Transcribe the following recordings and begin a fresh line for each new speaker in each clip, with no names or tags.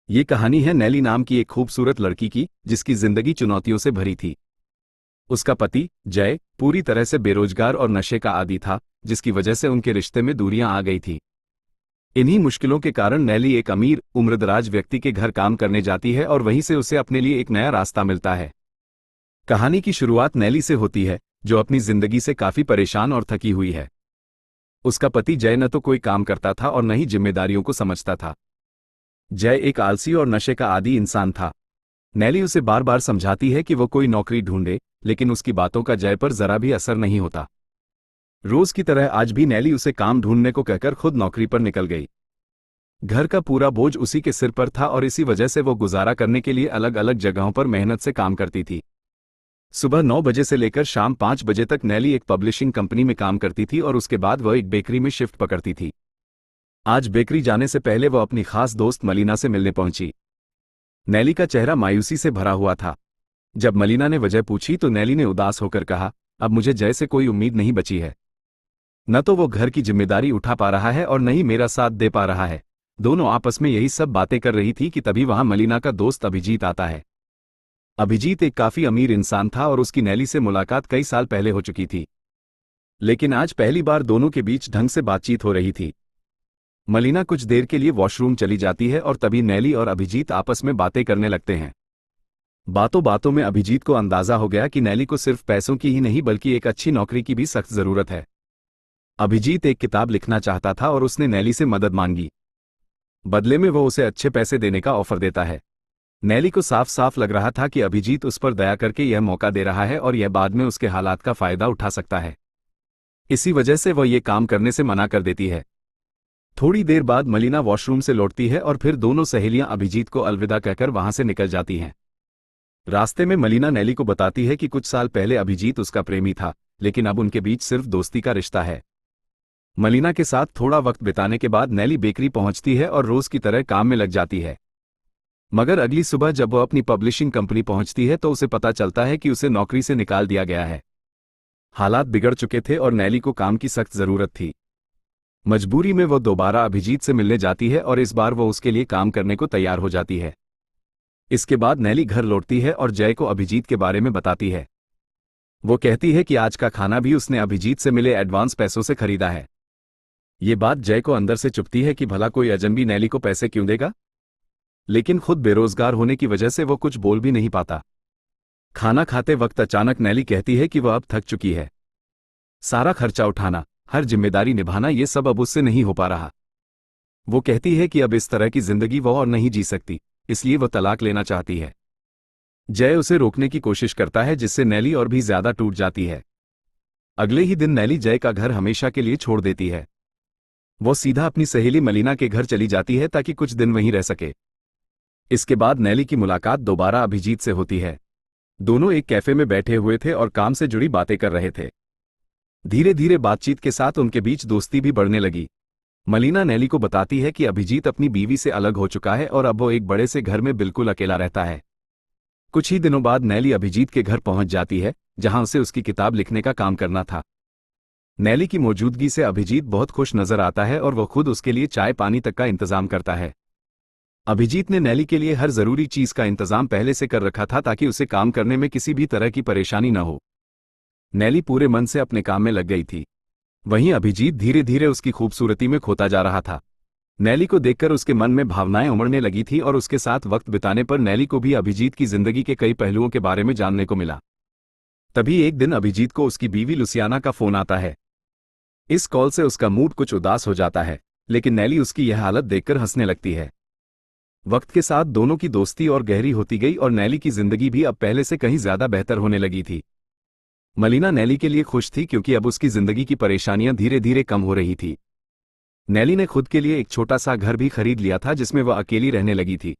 ये कहानी है नैली नाम की एक खूबसूरत लड़की की, जिसकी जिंदगी चुनौतियों से भरी थी। उसका पति जय पूरी तरह से बेरोजगार और नशे का आदी था, जिसकी वजह से उनके रिश्ते में दूरियां आ गई थी। इन्हीं मुश्किलों के कारण नैली एक अमीर उम्रदराज व्यक्ति के घर काम करने जाती है और वहीं से उसे अपने लिए एक नया रास्ता मिलता है। कहानी की शुरुआत नैली से होती है, जो अपनी जिंदगी से काफी परेशान और थकी हुई है। उसका पति जय न तो कोई काम करता था और न ही जिम्मेदारियों को समझता था। जय एक आलसी और नशे का आदी इंसान था। नैली उसे बार बार समझाती है कि वो कोई नौकरी ढूंढे, लेकिन उसकी बातों का जय पर जरा भी असर नहीं होता। रोज की तरह आज भी नैली उसे काम ढूंढने को कहकर खुद नौकरी पर निकल गई। घर का पूरा बोझ उसी के सिर पर था और इसी वजह से वो गुजारा करने के लिए अलग अलग जगहों पर मेहनत से काम करती थी। सुबह 9 बजे से लेकर शाम 5 बजे तक नैली एक पब्लिशिंग कंपनी में काम करती थी और उसके बाद वह एक बेकरी में शिफ्ट पकड़ती थी। आज बेकरी जाने से पहले वह अपनी खास दोस्त मलीना से मिलने पहुंची। नैली का चेहरा मायूसी से भरा हुआ था। जब मलीना ने वजह पूछी तो नैली ने उदास होकर कहा, अब मुझे जय से कोई उम्मीद नहीं बची है। न तो वो घर की जिम्मेदारी उठा पा रहा है और न ही मेरा साथ दे पा रहा है। दोनों आपस में यही सब बातें कर रही थी कि तभी वहां मलीना का दोस्त अभिजीत आता है। अभिजीत एक काफी अमीर इंसान था और उसकी नैली से मुलाकात कई साल पहले हो चुकी थी, लेकिन आज पहली बार दोनों के बीच ढंग से बातचीत हो रही थी। मलीना कुछ देर के लिए वॉशरूम चली जाती है और तभी नैली और अभिजीत आपस में बातें करने लगते हैं। बातों बातों में अभिजीत को अंदाजा हो गया कि नैली को सिर्फ पैसों की ही नहीं बल्कि एक अच्छी नौकरी की भी सख्त जरूरत है। अभिजीत एक किताब लिखना चाहता था और उसने नैली से मदद मांगी। बदले में वो उसे अच्छे पैसे देने का ऑफर देता है। नैली को साफ साफ लग रहा था कि अभिजीत उस पर दया करके यह मौका दे रहा है और यह बाद में उसके हालात का फायदा उठा सकता है। इसी वजह से वह ये काम करने से मना कर देती है। थोड़ी देर बाद मलीना वॉशरूम से लौटती है और फिर दोनों सहेलियां अभिजीत को अलविदा कहकर वहां से निकल जाती हैं। रास्ते में मलीना नैली को बताती है कि कुछ साल पहले अभिजीत उसका प्रेमी था, लेकिन अब उनके बीच सिर्फ दोस्ती का रिश्ता है। मलीना के साथ थोड़ा वक्त बिताने के बाद नैली बेकरी पहुंचती है और रोज की तरह काम में लग जाती है। मगर अगली सुबह जब वह अपनी पब्लिशिंग कंपनी पहुंचती है तो उसे पता चलता है कि उसे नौकरी से निकाल दिया गया है। हालात बिगड़ चुके थे और नैली को काम की सख्त जरूरत थी। मजबूरी में वो दोबारा अभिजीत से मिलने जाती है और इस बार वो उसके लिए काम करने को तैयार हो जाती है। इसके बाद नैली घर लौटती है और जय को अभिजीत के बारे में बताती है। वो कहती है कि आज का खाना भी उसने अभिजीत से मिले एडवांस पैसों से खरीदा है। ये बात जय को अंदर से चुभती है कि भला कोई अजनबी नैली को पैसे क्यों देगा, लेकिन खुद बेरोजगार होने की वजह से वो कुछ बोल भी नहीं पाता। खाना खाते वक्त अचानक नैली कहती है कि वह अब थक चुकी है। सारा खर्चा उठाना, हर जिम्मेदारी निभाना, ये सब अब उससे नहीं हो पा रहा। वो कहती है कि अब इस तरह की जिंदगी वो और नहीं जी सकती, इसलिए वो तलाक लेना चाहती है। जय उसे रोकने की कोशिश करता है, जिससे नैली और भी ज्यादा टूट जाती है। अगले ही दिन नैली जय का घर हमेशा के लिए छोड़ देती है। वो सीधा अपनी सहेली मलीना के घर चली जाती है ताकि कुछ दिन वहीं रह सके। इसके बाद नैली की मुलाकात दोबारा अभिजीत से होती है। दोनों एक कैफे में बैठे हुए थे और काम से जुड़ी बातें कर रहे थे। धीरे धीरे बातचीत के साथ उनके बीच दोस्ती भी बढ़ने लगी। मलीना नैली को बताती है कि अभिजीत अपनी बीवी से अलग हो चुका है और अब वो एक बड़े से घर में बिल्कुल अकेला रहता है। कुछ ही दिनों बाद नैली अभिजीत के घर पहुंच जाती है, जहां उसे उसकी किताब लिखने का काम करना था। नैली की मौजूदगी से अभिजीत बहुत खुश नजर आता है और वो खुद उसके लिए चाय पानी तक का इंतजाम करता है। अभिजीत ने नैली के लिए हर जरूरी चीज का इंतजाम पहले से कर रखा था ताकि उसे काम करने में किसी भी तरह की परेशानी न हो। नैली पूरे मन से अपने काम में लग गई थी। वहीं अभिजीत धीरे धीरे उसकी खूबसूरती में खोता जा रहा था। नैली को देखकर उसके मन में भावनाएं उमड़ने लगी थी और उसके साथ वक्त बिताने पर नैली को भी अभिजीत की जिंदगी के कई पहलुओं के बारे में जानने को मिला। तभी एक दिन अभिजीत को उसकी बीवी लुसियाना का फोन आता है। इस कॉल से उसका मूड कुछ उदास हो जाता है, लेकिन नैली उसकी यह हालत देखकर हंसने लगती है। वक्त के साथ दोनों की दोस्ती और गहरी होती गई और नैली की जिंदगी भी अब पहले से कहीं ज्यादा बेहतर होने लगी थी। मलीना नैली के लिए खुश थी क्योंकि अब उसकी जिंदगी की परेशानियां धीरे धीरे कम हो रही थी। नैली ने खुद के लिए एक छोटा सा घर भी खरीद लिया था, जिसमें वह अकेली रहने लगी थी।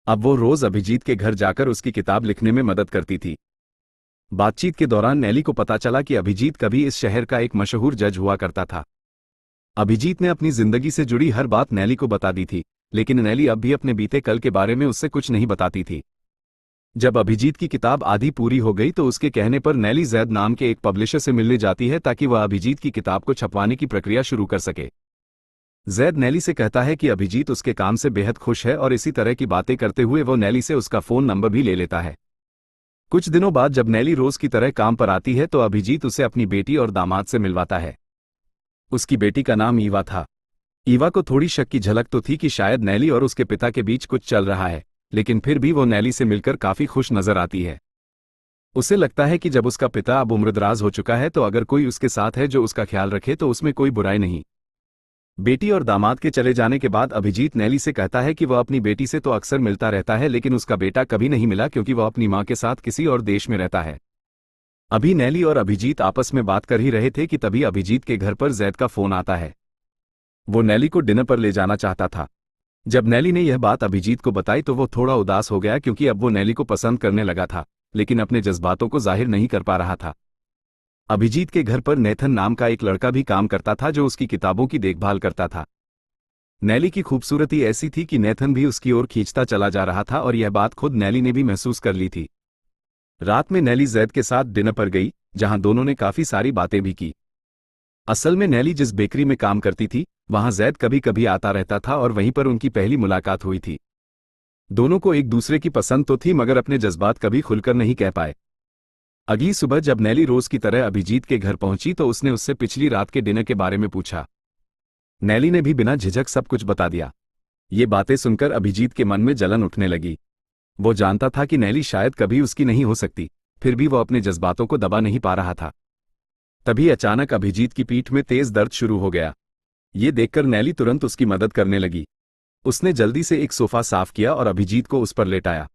अब वो रोज अभिजीत के घर जाकर उसकी किताब लिखने में मदद करती थी। बातचीत के दौरान नैली को पता चला कि अभिजीत कभी इस शहर का एक मशहूर जज हुआ करता था। अभिजीत ने अपनी जिंदगी से जुड़ी हर बात नैली को बता दी थी, लेकिन नैली अब भी अपने बीते कल के बारे में उससे कुछ नहीं बताती थी। जब अभिजीत की किताब आधी पूरी हो गई तो उसके कहने पर नैली जैद नाम के एक पब्लिशर से मिलने जाती है ताकि वह अभिजीत की किताब को छपवाने की प्रक्रिया शुरू कर सके। जैद नैली से कहता है कि अभिजीत उसके काम से बेहद खुश है और इसी तरह की बातें करते हुए वो नैली से उसका फ़ोन नंबर भी ले लेता है। कुछ दिनों बाद जब नैली रोज़ की तरह काम पर आती है तो अभिजीत उसे अपनी बेटी और दामाद से मिलवाता है। उसकी बेटी का नाम ईवा था। ईवा को थोड़ी शक की झलक तो थी कि शायद नैली और उसके पिता के बीच कुछ चल रहा है, लेकिन फिर भी वो नैली से मिलकर काफ़ी खुश नजर आती है। उसे लगता है कि जब उसका पिता अब उम्रदराज हो चुका है तो अगर कोई उसके साथ है जो उसका ख्याल रखे तो उसमें कोई बुराई नहीं। बेटी और दामाद के चले जाने के बाद अभिजीत नैली से कहता है कि वह अपनी बेटी से तो अक्सर मिलता रहता है, लेकिन उसका बेटा कभी नहीं मिला क्योंकि वह अपनी मां के साथ किसी और देश में रहता है। अभी नैली और अभिजीत आपस में बात कर ही रहे थे कि तभी अभिजीत के घर पर जैद का फोन आता है। वो नैली को डिनर पर ले जाना चाहता था। जब नैली ने यह बात अभिजीत को बताई तो वो थोड़ा उदास हो गया क्योंकि अब वो नैली को पसंद करने लगा था, लेकिन अपने जज्बातों को जाहिर नहीं कर पा रहा था। अभिजीत के घर पर नेथन नाम का एक लड़का भी काम करता था जो उसकी किताबों की देखभाल करता था। नैली की खूबसूरती ऐसी थी कि नेथन भी उसकी ओर खींचता चला जा रहा था और यह बात खुद नैली ने भी महसूस कर ली थी। रात में नैली जैद के साथ डिनर पर गई, जहां दोनों ने काफी सारी बातें भी की। असल में नैली जिस बेकरी में काम करती थी वहां जैद कभी कभी आता रहता था और वहीं पर उनकी पहली मुलाकात हुई थी। दोनों को एक दूसरे की पसंद तो थी मगर अपने जज्बात कभी खुलकर नहीं कह पाए। अगली सुबह जब नैली रोज की तरह अभिजीत के घर पहुंची तो उसने उससे पिछली रात के डिनर के बारे में पूछा। नैली ने भी बिना झिझक सब कुछ बता दिया। ये बातें सुनकर अभिजीत के मन में जलन उठने लगी। वो जानता था कि नैली शायद कभी उसकी नहीं हो सकती, फिर भी वो अपने जज्बातों को दबा नहीं पा रहा था। तभी अचानक अभिजीत की पीठ में तेज दर्द शुरू हो गया। ये देखकर नैली तुरंत उसकी मदद करने लगी। उसने जल्दी से एक सोफा साफ किया और अभिजीत को उस पर लेटाया।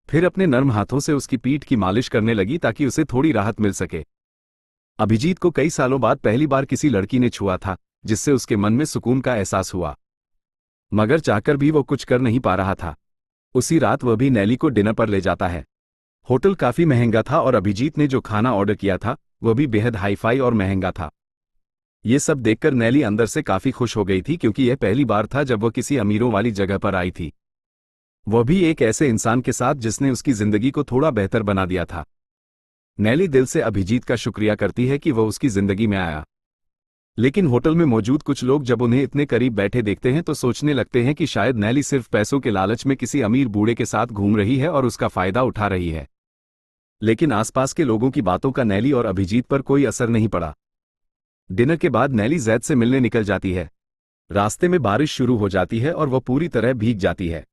फिर अपने नर्म हाथों से उसकी पीठ की मालिश करने लगी ताकि उसे थोड़ी राहत मिल सके। अभिजीत को कई सालों बाद पहली बार किसी लड़की ने छुआ था, जिससे उसके मन में सुकून का एहसास हुआ, मगर चाहकर भी वो कुछ कर नहीं पा रहा था। उसी रात वह भी नैली को डिनर पर ले जाता है। होटल काफी महंगा था और अभिजीत ने जो खाना ऑर्डर किया था वह भी बेहद हाईफाई और महंगा था। ये सब देखकर नैली अंदर से काफी खुश हो गई थी क्योंकि यह पहली बार था जब वह किसी अमीरों वाली जगह पर आई थी, वह भी एक ऐसे इंसान के साथ जिसने उसकी जिंदगी को थोड़ा बेहतर बना दिया था। नैली दिल से अभिजीत का शुक्रिया करती है कि वह उसकी जिंदगी में आया, लेकिन होटल में मौजूद कुछ लोग जब उन्हें इतने करीब बैठे देखते हैं तो सोचने लगते हैं कि शायद नैली सिर्फ पैसों के लालच में किसी अमीर बूढ़े के साथ घूम रही है और उसका फायदा उठा रही है। लेकिन आसपास के लोगों की बातों का नैली और अभिजीत पर कोई असर नहीं पड़ा। डिनर के बाद नैली जैद से मिलने निकल जाती है। रास्ते में बारिश शुरू हो जाती है और वह पूरी तरह भीग जाती है।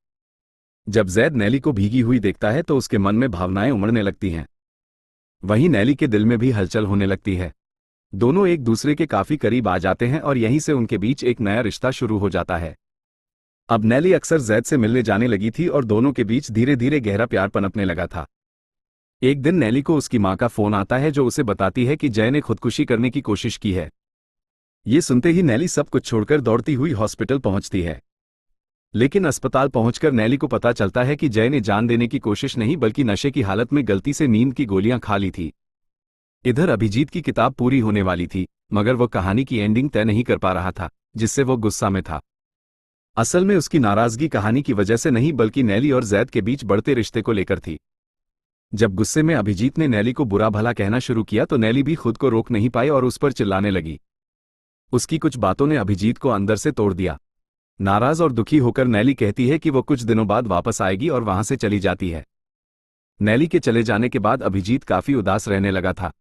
जब जैद नैली को भीगी हुई देखता है तो उसके मन में भावनाएं उमड़ने लगती हैं। वहीं नैली के दिल में भी हलचल होने लगती है। दोनों एक दूसरे के काफी करीब आ जाते हैं और यहीं से उनके बीच एक नया रिश्ता शुरू हो जाता है। अब नैली अक्सर जैद से मिलने जाने लगी थी और दोनों के बीच धीरे धीरे गहरा प्यार पनपने लगा था। एक दिन नैली को उसकी मां का फोन आता है जो उसे बताती है कि जय ने खुदकुशी करने की कोशिश की है। ये सुनते ही नैली सब कुछ छोड़कर दौड़ती हुई हॉस्पिटल पहुंचती है, लेकिन अस्पताल पहुंचकर नैली को पता चलता है कि जय ने जान देने की कोशिश नहीं बल्कि नशे की हालत में गलती से नींद की गोलियां खा ली थी। इधर अभिजीत की किताब पूरी होने वाली थी मगर वो कहानी की एंडिंग तय नहीं कर पा रहा था, जिससे वो गुस्सा में था। असल में उसकी नाराजगी कहानी की वजह से नहीं बल्कि नैली और जैद के बीच बढ़ते रिश्ते को लेकर थी। जब गुस्से में अभिजीत ने नैली को बुरा भला कहना शुरू किया तो नैली भी खुद को रोक नहीं पाई और उस पर चिल्लाने लगी। उसकी कुछ बातों ने अभिजीत को अंदर से तोड़ दिया। नाराज और दुखी होकर नैली कहती है कि वो कुछ दिनों बाद वापस आएगी और वहां से चली जाती है। नैली के चले जाने के बाद अभिजीत काफी उदास रहने लगा था।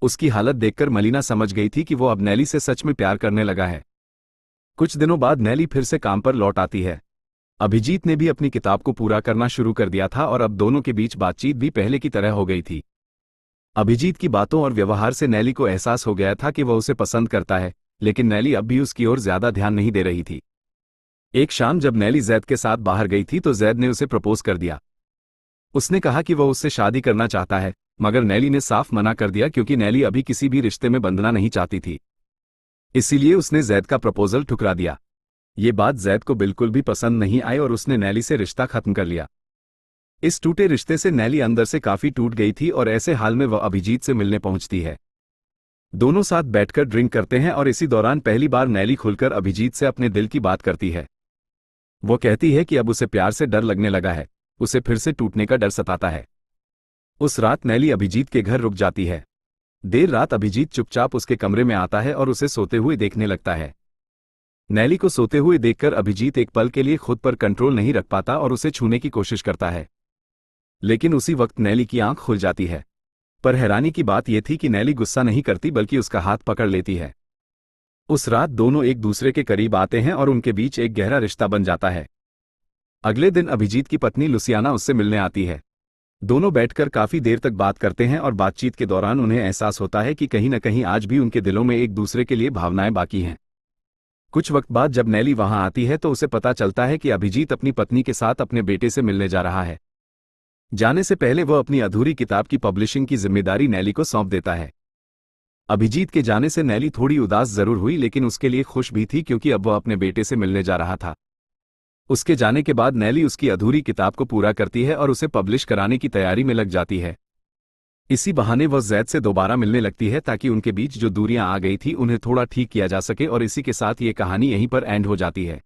उसकी हालत देखकर मलीना समझ गई थी कि वो अब नैली से सच में प्यार करने लगा है। कुछ दिनों बाद नैली फिर से काम पर लौट आती है। अभिजीत ने भी अपनी किताब को पूरा करना शुरू कर दिया था और अब दोनों के बीच बातचीत भी पहले की तरह हो गई थी। अभिजीत की बातों और व्यवहार से नैली को एहसास हो गया था कि वह उसे पसंद करता है, लेकिन नैली अब भी उसकी ओर ज्यादा ध्यान नहीं दे रही थी। एक शाम जब नैली जैद के साथ बाहर गई थी तो जैद ने उसे प्रपोज कर दिया। उसने कहा कि वह उससे शादी करना चाहता है, मगर नैली ने साफ मना कर दिया क्योंकि नैली अभी किसी भी रिश्ते में बंधना नहीं चाहती थी। इसीलिए उसने जैद का प्रपोजल ठुकरा दिया। ये बात जैद को बिल्कुल भी पसंद नहीं आई और उसने नैली से रिश्ता खत्म कर लिया। इस टूटे रिश्ते से नैली अंदर से काफी टूट गई थी और ऐसे हाल में वह अभिजीत से मिलने पहुंचती है। दोनों साथ बैठकर ड्रिंक करते हैं और इसी दौरान पहली बार नैली खुलकर अभिजीत से अपने दिल की बात करती है। वो कहती है कि अब उसे प्यार से डर लगने लगा है, उसे फिर से टूटने का डर सताता है। उस रात नैली अभिजीत के घर रुक जाती है। देर रात अभिजीत चुपचाप उसके कमरे में आता है और उसे सोते हुए देखने लगता है। नैली को सोते हुए देखकर अभिजीत एक पल के लिए खुद पर कंट्रोल नहीं रख पाता और उसे छूने की कोशिश करता है, लेकिन उसी वक्त नैली की आंख खुल जाती है। पर हैरानी की बात यह थी कि नैली गुस्सा नहीं करती बल्कि उसका हाथ पकड़ लेती है। उस रात दोनों एक दूसरे के करीब आते हैं और उनके बीच एक गहरा रिश्ता बन जाता है। अगले दिन अभिजीत की पत्नी लुसियाना उससे मिलने आती है। दोनों बैठकर काफी देर तक बात करते हैं और बातचीत के दौरान उन्हें एहसास होता है कि कहीं न कहीं आज भी उनके दिलों में एक दूसरे के लिए भावनाएं बाकी हैं। कुछ वक्त बाद जब नैली वहां आती है तो उसे पता चलता है कि अभिजीत अपनी पत्नी के साथ अपने बेटे से मिलने जा रहा है। जाने से पहले वह अपनी अधूरी किताब की पब्लिशिंग की जिम्मेदारी नैली को सौंप देता है। अभिजीत के जाने से नैली थोड़ी उदास जरूर हुई, लेकिन उसके लिए खुश भी थी क्योंकि अब वह अपने बेटे से मिलने जा रहा था। उसके जाने के बाद नैली उसकी अधूरी किताब को पूरा करती है और उसे पब्लिश कराने की तैयारी में लग जाती है। इसी बहाने वह जैद से दोबारा मिलने लगती है ताकि उनके बीच जो दूरियां आ गई थी उन्हें थोड़ा ठीक किया जा सके, और इसी के साथ ये कहानी यहीं पर एंड हो जाती है।